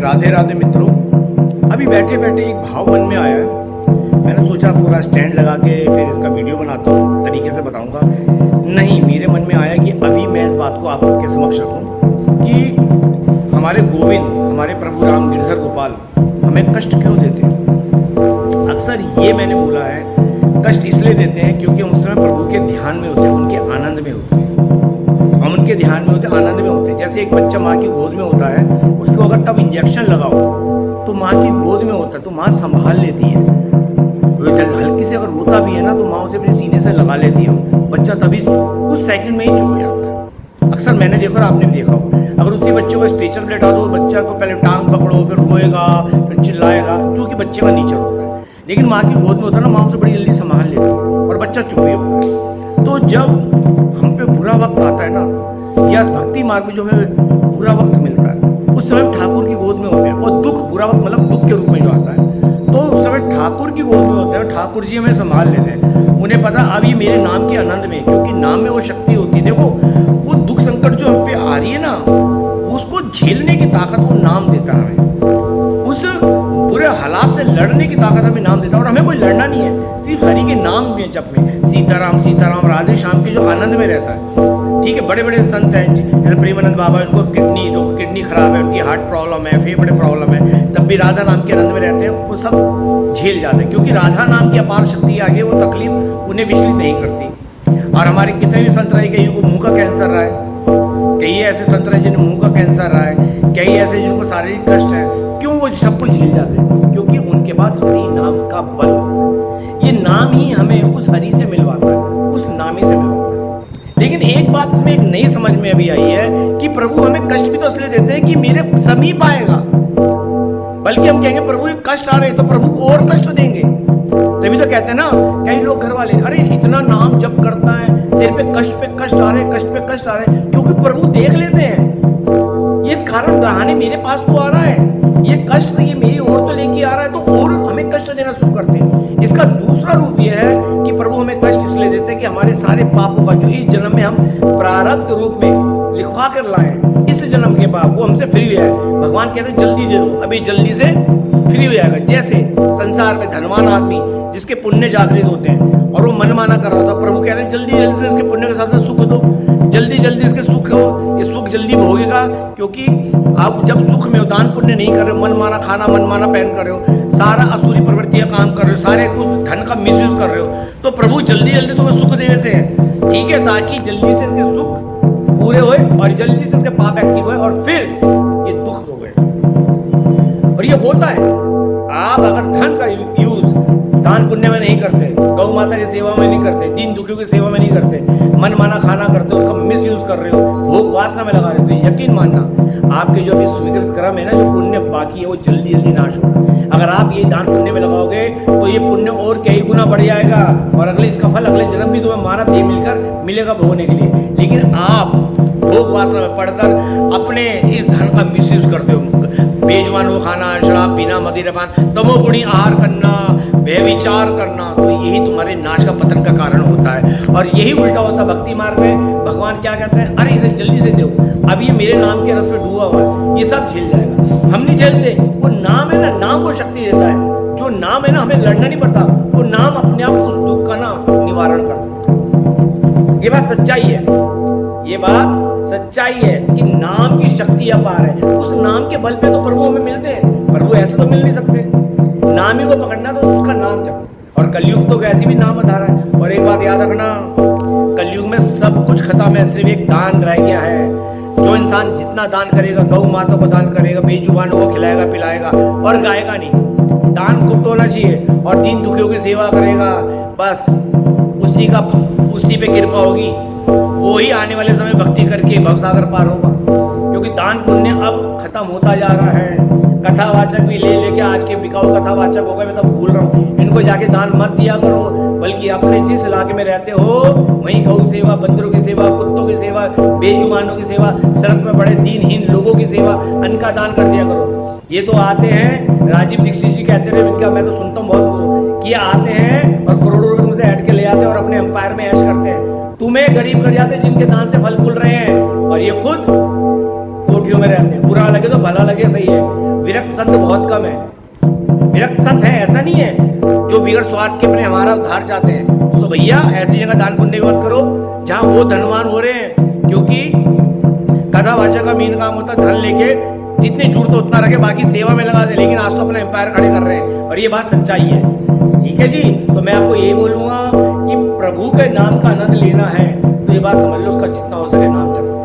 राधे राधे मित्रों। अभी बैठे बैठे एक भाव मन में आया है। मैंने सोचा पूरा स्टैंड लगा के फिर इसका वीडियो बनाता हूँ, तरीके से बताऊंगा। नहीं, मेरे मन में आया कि अभी मैं इस बात को आप सबके समक्ष रखूँ कि हमारे गोविंद, हमारे प्रभु राम गिरधर गोपाल हमें कष्ट क्यों देते हैं। अक्सर ये मैंने बोला है, कष्ट इसलिए देते हैं क्योंकि हम उस समय प्रभु के ध्यान में होते हैं, उनके आनंद में होते हैं। हम उनके ध्यान में होते हैं, आनंद में होते हैं। जैसे एक बच्चा माँ की गोद में होता है, उसको अगर तब इंजेक्शन लगाओ तो माँ की गोद में होता है तो माँ संभाल लेती है। हल्की से अगर रोता भी है ना तो माँ उसे अपने सीने से लगा लेती है। बच्चा तभी कुछ सेकंड में ही चुप हो जाता है। अक्सर मैंने देखा और आपने भी देखा होगा। अगर उसी बच्चे को स्ट्रेचर में लेटा दो, बच्चा को पहले टांग पकड़ो, फिर रोएगा, फिर चिल्लाएगा, जो कि बच्चे का नेचर होता है। लेकिन माँ की गोद में होता है ना, माँ उसे बड़ी जल्दी संभाल लेती है और बच्चा चुप ही होता है। तो जब हम पे बुरा वक्त आता है ना, या भक्ति मार्ग में जो हमें बुरा वक्त मिलता है, उस समय ठाकुर की गोद में होते हैं। और दुख, बुरा वक्त मतलब दुख के रूप में जो आता है, तो उस समय ठाकुर की गोद में होते हैं। ठाकुर जी हमें संभाल लेते हैं। उन्हें पता अब ये मेरे नाम के आनंद में, क्योंकि नाम में वो शक्ति होती है। देखो, वो दुख संकट जो हम पे आ रही है ना, उसको झेलने की ताकत वो नाम देता है हमें। उस बुरे हालात से लड़ने की ताकत हमें नाम देता है। और हमें कोई लड़ना नहीं है, सिर्फ हरि के नाम में जप में सीताराम सीताराम राधे श्याम के जो आनंद में रहता है। ठीक है, बड़े बड़े संत हैं जैसे प्रेमानंद बाबा, उनको किडनी खराब है, उनकी हार्ट प्रॉब्लम है, फेफड़े प्रॉब्लम है, तब भी राधा नाम के आनंद में रहते हैं। वो सब झेल जाते हैं क्योंकि राधा नाम की अपार शक्ति आगे वो तकलीफ उन्हें विचलित नहीं करती। और हमारे कितने भी संत रहे, कई को मुंह का कैंसर रहा है, कई ऐसे संत रहे जिन्हें मुंह का कैंसर रहा है, कई ऐसे जिनको शारीरिक कष्ट है। क्यों वो सब कुछ झेल जाते हैं? क्योंकि उनके पास हरि नाम का बल होता है। ये नाम ही हमें उस हरि से मिलवाता है, उस नामी से मिलवाता है। लेकिन एक बात इसमें एक नई समझ में अभी आई है कि प्रभु हमें कष्ट भी तो इसलिए देते हैं कि मेरे समीप आएगा। बल्कि हम कहेंगे प्रभु ये कष्ट आ रहे तो प्रभु को और कष्ट देंगे। तभी तो कहते हैं ना, कई लोग घर वाले, अरे इतना नाम जप करता है, तेरे पे कष्ट आ रहे, कष्ट पे कष्ट आ रहे, क्योंकि प्रभु देख लेते हैं ये इस कारण बहाने मेरे पास तो आ रहा है, ये कष्ट ये मेरी ओर तो लेके आ रहा है, तो और हमें कष्ट देना शुरू करते हैं। इसका दूसरा रूप यह है कि प्रभु हमें कष्ट इसलिए देते हैं कि हमारे सारे पापों का जो इस जन्म में हम प्रारब्ध के रूप में लिखवा कर लाए, इस जन्म के पाप वो हमसे फ्री हुआ है। भगवान कहते हैं जल्दी दे दो, अभी जल्दी से फ्री हो जाएगा। जैसे संसार में धनवान आदमी जिसके पुण्य जागृत होते हैं और वो मनमाना कर रहा था, प्रभु कह रहे हैं जल्दी जल्दी से इसके पुण्य के साथ सुख दो, जल्दी जल्दी इसके सुख हो, ये सुख जल्दी भोगेगा। क्योंकि आप जब सुख में हो, दान पुण्य नहीं कर रहे हो, मनमाना खाना मनमाना पहन कर रहे हो, सारा असुरी प्रवृत्तियां काम कर रहे हो, सारे उस धन का मिसयूज कर रहे हो, तो प्रभु जल्दी जल्दी तुम्हें सुख दे देते हैं। ठीक है, ताकि जल्दी से इसके सुख पूरे होए और जल्दी से इसके पाप एक्टिव होए और फिर ये दुख भोगे। और ये होता है, आप अगर धन का यूज दान पुण्य में नहीं करते, गौ माता की सेवा में नहीं करते, दीन दुखियों की सेवा में नहीं करते, मन माना खाना करते, उसका मिस यूज कर रहे हो, भोग वासना में लगा रहे हो, तो यकीन मानना आपके जो अभी स्वीकृत कर्म है ना, जो पुण्य बाकी है वो जल्दी जल्दी नाश होगा। अगर आप ये दान पुण्य में लगाओगे तो ये पुण्य और कई गुना बढ़ जाएगा और अगले इसका फल अगले जन्म भी तुम्हें मानव देह मिलकर मिलेगा भोगने के लिए। लेकिन आप भोग वासना में पढ़कर अपने इस धन का मिस यूज करते हो, बेजुबान को खाना, शराब पीना, मदिरापान, तमोगुणी आहार करना, व्यभिचार करना, तो यही तुम्हारे नाश का पतन का कारण होता है। और यही उल्टा होता है भक्ति मार्ग में। भगवान क्या कहते हैं, अरे इसे जल्दी से दो, अब ये मेरे नाम के रस में डूबा हुआ है, ये सब झेल जाएगा। हम नहीं झेलते, वो नाम है ना, नाम वो शक्ति देता है। जो नाम है ना, हमें लड़ना नहीं पड़ता, वो नाम अपने आप उस दुख का ना निवारण कर देता। ये बात सच्चाई है, ये बात सच्चाई है कि नाम की शक्ति अपार है। उस नाम के बल पे तो प्रभु हमें मिलते हैं, प्रभु ऐसे तो मिल नहीं सकते। नाम ही को पकड़ना तो उसका नाम जप। और कलयुग तो वैसे भी नाम आधार है। और एक बात याद रखना, कलयुग में सब कुछ खत्म है, सिर्फ एक दान रह गया है। जो इंसान जितना दान करेगा, गौ माता को दान करेगा, बेजुबानों को खिलाएगा पिलाएगा और गाएगा नहीं, दान गुप्त होना चाहिए, और दीन दुखियों की सेवा करेगा, बस उसी पे कृपा होगी, वो ही आने वाले समय भक्ति करके भवसागर पार होगा। क्योंकि दान पुण्य अब खत्म होता जा रहा है। कथावाचक भी ले लेके आज के बिकाऊ कथावाचक हो गए, मैं तो भूल रहा हूँ, इनको जाके दान मत दिया करो, बल्कि अपने जिस इलाके में रहते हो वहीं गौ सेवा, बंदरों की सेवा, कुत्तों की सेवा, बेजुबानों की सेवा, सड़क में पड़े दीनहीन लोगों की सेवा, अन्न का दान कर दिया करो। ये तो आते हैं, राजीव दीक्षित जी कहते रहे, इनका मैं तो सुनता हूँ बहुत कि आते हैं और करोड़ों रुपए तुमसे ऐड के ले आते हैं और अपने एम्पायर में ऐश करते हैं, तुम्हें गरीब कर जाते हैं जिनके दान से फल फूल रहे हैं, और ये खुद मुट्ठियों में रहते हैं, बुरा लगे तो भला लगे सही है। विरक्त संत बहुत कम है। विरक्त संत है ऐसा नहीं है जो बिगड़ स्वार्थ के अपने हमारा उद्धार चाहते हैं। तो भैया ऐसी जगह दान पुण्य मत करो जहां वो धनवान हो रहे हैं, क्योंकि कथावाचक का मेन काम होता है धन लेके जितनी जरूरत हो उतना रखे, बाकी सेवा में लगा दे। लेकिन आज तो अपना एम्पायर खड़े कर रहे हैं और ये बात सच्चाई है। ठीक है जी, तो मैं आपको यही बोलूंगा कि प्रभु के नाम का आनंद लेना है तो ये बात समझ लो, उसका जितना हो सके नाम जपो।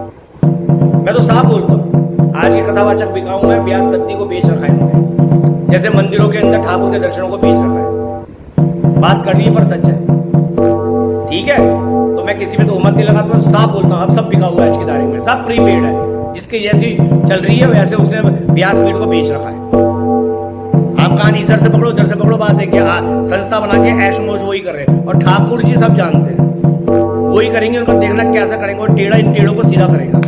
मैं तो साफ बोलता हूँ, आज के कथावाचक बिकाऊ है, व्यास गद्दी को बेच रखा है इन्होंने, जैसे मंदिरों के अंदर ठाकुर के दर्शनों को बेच रखा है। बात करनी पर सच है। ठीक है, तो मैं किसी में तो उम्मत नहीं लगाता, साफ बोलता हूँ, अब सब बिका हुआ है आज की तारीख में, सब प्रीपेड है। जिसके जैसी चल रही है वैसे उसने व्यासपीठ को बेच रखा है। आप कहानी इधर से पकड़ो उधर से पकड़ो, बात है क्या संस्था बना के ऐश मौज वही कर रहे हैं, और ठाकुर जी सब जानते हैं वही करेंगे। उनको देखना कैसा करेंगे, और टेढ़ा इन टेढ़ों को सीधा करेगा।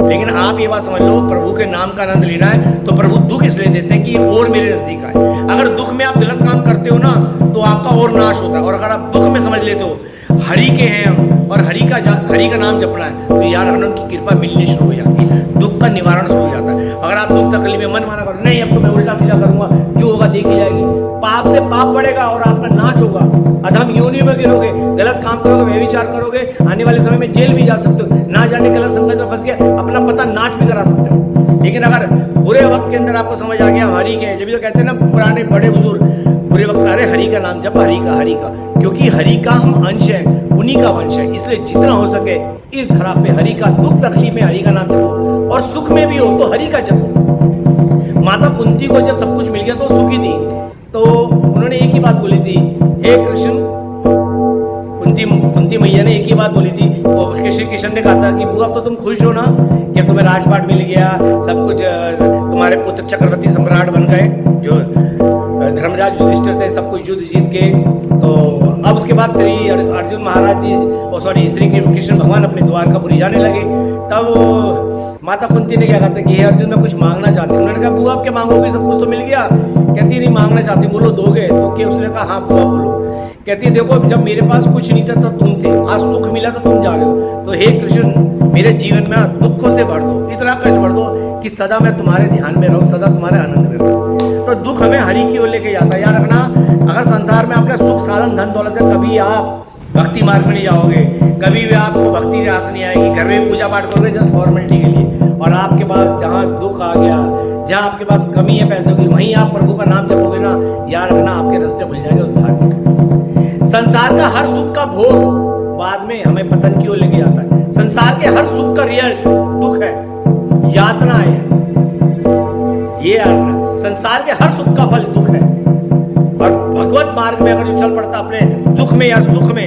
लेकिन आप ये बात समझ लो, प्रभु के नाम का आनंद लेना है तो प्रभु दुख इसलिए देते हैं कि और मेरे नजदीक आए। अगर दुख में आप गलत काम करते हो ना तो आपका और नाश होता है, और अगर आप दुख में समझ लेते हो हरि के हैं हम और हरि का नाम जपना है तो यार हमें उनकी कृपा मिलनी शुरू हो जाती है, दुख का निवारण शुरू हो जाता है। अगर आप दुख तकलीफ में मन माना करो, नहीं अब तो मैं उल्टा सीधा करूंगा, जो होगा देखी जाएगी, पाप से पाप बढ़ेगा और आपका नाश होगा। अधम योनि में गिरोगे, गलत काम करोगे, व्यभिचार करोगे, आने वाले समय में जेल भी जा सकते हो, ना जाने गलत संगत में फंस गए अपना पता नाश भी करा सकते हो। लेकिन अगर बुरे वक्त के अंदर आपको समझ आ गया हरि के, जब भी तो कहते हैं ना पुराने बड़े बुजुर्ग, बुरे वक्त अरे हरि का नाम जप, हरि का, क्योंकि हरि का हम अंश है, उन्हीं का वंश है। इसलिए जितना हो सके इस धरा पे हरि का, दुख तकलीफ में हरि का नाम जपो, और सुख में भी हो तो हरि का जपो। माता कुंती को जब सब कुछ मिल गया तो सुखी थी, तो उन्होंने एक ही बात बोली थी, हे कृष्ण। कुंती मैया ने एक ही बात बोली थी, वो कृष्ण ने कहा था कि बुआ अब तो तुम खुश हो ना कि अब तुम्हें राजपाट मिल गया, सब कुछ तुम्हारे पुत्र चक्रवर्ती सम्राट बन गए, जो धर्मराज युधिष्ठिर थे सब कुछ युद्ध जीत के। तो अब उसके बाद श्री अर्जुन महाराज जी श्री कृष्ण भगवान अपने द्वारकापुरी जाने लगे। तब माता कुंती ने क्या कहा था कि हे अर्जुन मैं कुछ मांगना चाहती हूँ। उन्होंने कहा बुआ आप क्या मांगोगे, सब कुछ तो मिल गया। कहती नहीं मांगना चाहती, बोलो दोगे? तो क्या उसने कहा हाँ बुआ बोलो। कहती देखो जब मेरे पास कुछ नहीं था तो तुम थे, आज सुख मिला तो तुम जा रहे हो, तो हे कृष्ण मेरे जीवन में दुखों से भर दो, इतना कष्ट भर दो कि सदा मैं तुम्हारे ध्यान में रहूं, सदा तुम्हारे आनंद में रहूं। तो दुख हमें हरि की ओर लेके जाता है। याद रखना, अगर संसार में आपका सुख साधन धन दौलत है कभी आप भक्ति मार्ग में नहीं जाओगे, कभी भी आपको भक्ति रास नहीं आएगी। घर में पूजा पाठ करोगे जस्ट फॉर्मेलिटी के लिए, और आपके पास जहाँ दुख आ गया, जहाँ आपके पास कमी है पैसों की, वहीं आप प्रभु का नाम जपोगे ना, याद रखना आपके रास्ते खुल जाएंगे उद्धार के। संसार का हर सुख का भोग बाद में हमें पतन की ओर लेके जाता है। संसार के हर सुख का रिजल्ट दुख है, यातना है, ये याद रखना। संसार के हर सुख का फल दुख है, और भगवत मार्ग में अगर जो चल पड़ता अपने दुख में या सुख में,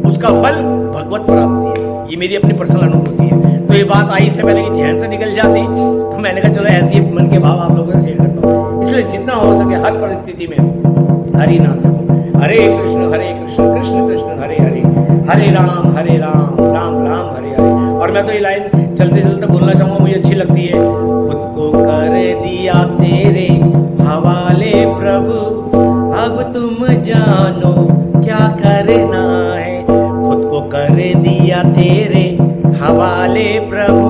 उसका फल भगवत प्राप्ति है। ये मेरी अपनी पर्सनल अनुभूति है। तो ये बात आई से पहले कि ध्यान से निकल जाती, तो मैंने कहा चलो ऐसी मन के भाव आप लोगों से शेयर करता हूँ। इसलिए जितना हो सके हर परिस्थिति में हरि नाम जपो, हरे कृष्ण कृष्ण कृष्ण हरे हरे, हरे राम राम राम हरे हरे। और मैं तो ये लाइन चलते चलते बोलना चाहूंगा, मुझे अच्छी लगती है। खुद को कर दिया तेरे हवाले प्रभु, अब तुम जानो क्या करना है। खुद को कर दिया तेरे हवाले प्रभु,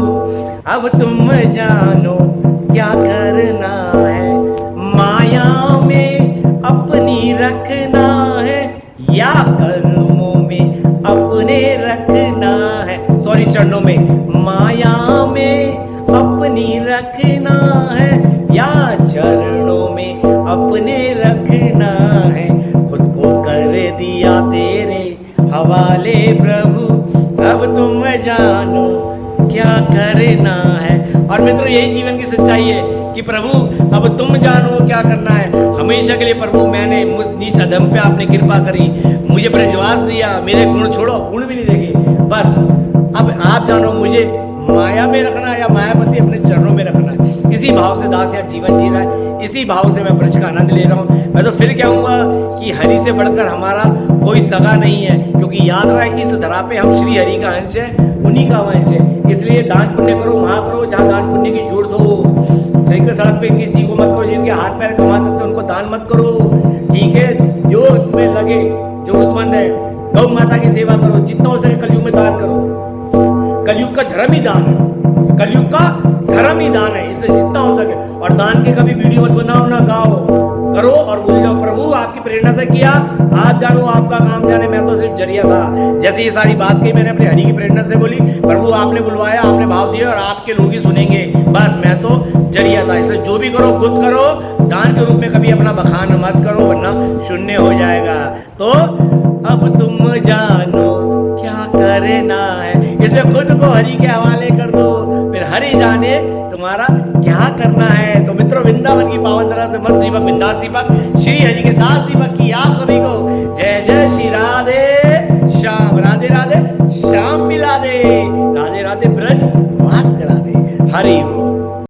अब तुम जानो क्या करना है। माया में अपनी रखना है या कर्मों में अपने रखना है। सॉरी चरणों में, माया में अपनी रखना है या चरणों में अपने रखना है। खुद को कर दिया तेरे हवाले प्रभु, अब तुम जानो क्या करना है। और मित्रों यही जीवन की सच्चाई है कि प्रभु अब तुम जानो क्या करना है। हमेशा के लिए प्रभु मैंने मुझ नीच अधम पे आपने कृपा करी, मुझे ब्रजवास दिया, मेरे गुण छोड़ो, गुण भी नहीं देखे, बस अब आप जानो मुझे माया में रखना है या मायापति अपने चरणों में रखना है। इसी भाव से दास यहाँ जीवन जी रहा है, इसी भाव से मैं ब्रज का आनंद ले रहा हूँ। मैं तो फिर कहूँगा कि हरि से बढ़कर हमारा कोई सगा नहीं है, क्योंकि याद रहे इस धरा पे हम श्री हरि का अंश है, उन्हीं का वंश है। इसलिए दान पुण्य करो, वहाँ करो जहाँ दान पुण्य की जोड़ दो। सही सड़क पे किसी को मत करो, जिनके हाथ पैर कमा सकते उनको दान मत करो, ठीक है। जो तुम्हें लगे, जरूरतमंद है, गौ माता की सेवा करो, जितना हो सके कलयुग में दान करो। कलयुग का धर्म ही दान है, कलयुग का धर्म ही दान है, इसलिए जितना हो सके। और दान के कभी वीडियो मत बनाओ ना गाओ, करो और बोल जाओ प्रभु आपकी प्रेरणा से किया, आप जानो आपका काम जाने, मैं तो सिर्फ जरिया था। जैसे ये सारी बात कही मैंने अपने हरि की प्रेरणा से बोली, प्रभु आपने बुलवाया, आपने भाव दिया और आपके लोग ही सुनेंगे, बस मैं तो जरिया था। इसलिए जो भी करो खुद करो, दान के रूप में कभी अपना बखान मत करो वरना शून्य हो जाएगा। तो अब तुम जानो क्या करना है, इसलिए खुद को हरि के हवाले कर दो, फिर हरि जाने तुम्हारा क्या करना है। तो मित्रों, वृंदावन की पावन धरा से मस्त दीपक बिंदास दीपक श्री हरि के दास दीपक की आप सभी को जय जय श्री राधे श्याम, राधे राधे श्याम मिला दे, राधे राधे ब्रज वास करा दे, हरि बोल।